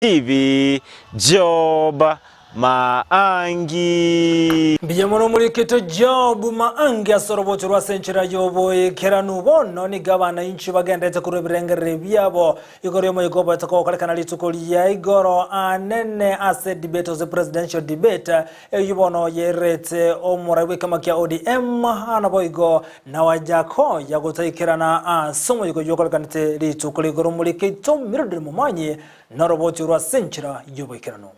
TV Job Maangi Bijamono muri kito Job Maangi asorobote rwa senchira yobo keranu bono ni gabana inchi bagendete kurebirengere byabo igoro mo igoba tako kalekana litukoli ya igoro anene ase debate of the presidential debate yubono yerete omurawe kama kya ODM anaboigo na wajako yagotaikirana somo yugo yokolkanite litukoli igoro muri kito mirudire mumanyi naroboti rwa senchira yobo keranu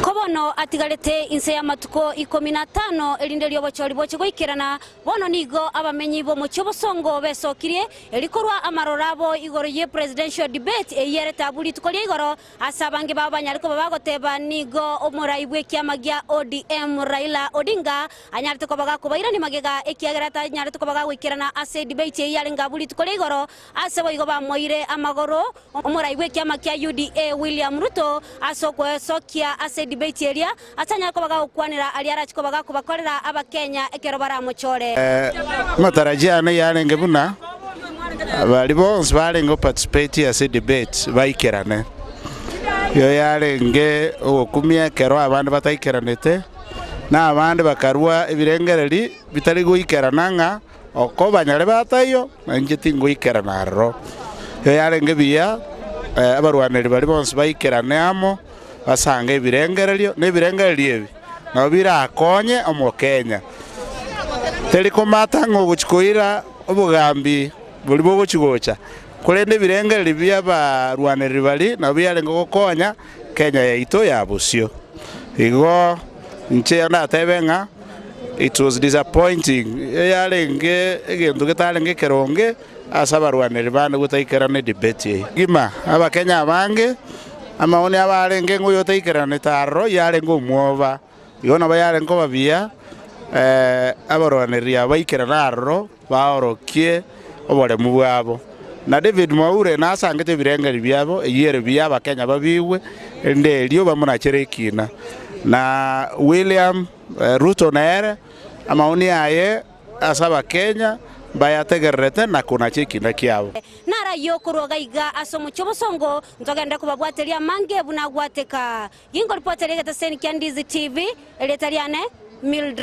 Kobono atigalete inse ya matuko 15 elinde lyobo choli boche goikirana bono nigo abamenyi bo mucyobo songo besokirie elikorwa amarorabo igoro ye presidential debate eyere tabuli tukoli igoro asabange babanyaliko babagoteba nigo omuraibwe kyamagya ODM Raila Odinga anyarite ko baga ko bayirani magega ekiagerata nyarite ko baga goikirana ase debate yalenga buli tukoli igoro asebo igo bamoire amagoro omuraibwe kyamakya UDA William Ruto asoko sokia ase debate area atanya ko baga kwanira aliara chiko baga kubakorera abakenya ekero baramuchore matarajia ne yarenge buna bali bonse balengo participate ase debate bayikerane yo yarenge okumya kero abandi batayikeranete na abandi bakarwa ebirengereri bitari guikerananga oko banyare batayo nanje ngoyikerana ro yo yarenge biya abarwaneri bali bonse bayikerane amo basanga ebirengereryo nebirengereryo ebi nabira akonye omukenya telekomata ngo guchikoira obugambi buli bo buchigocha kulende ebirengereryo byabarwaneri bali nabiyalengo gokonya Kenya yaito yabusyo igo nche na tebenga it was disappointing yalenge egendo getalenge keronge asabarwaneri bane gutaikerane debate gima abakenya bange amaoni abarenge ngo yotaikirane tarro yarengo muova yona bayarengo babia abaroneria baikirana arro baorokie obole mubwabo na David Mwaure nasangete birengeri byabo eyere byaba Kenya babiwe ndelio bamunacherekina na William Ruto naere amaoni aye asaba Kenya bayategerete na kuna cheki na kiabo nara yokuroga iga asomo chobosongo ntogenda kubabwatelia mange bunagwateka yingo reporter yeta Sen Candies TV eletariane Mildred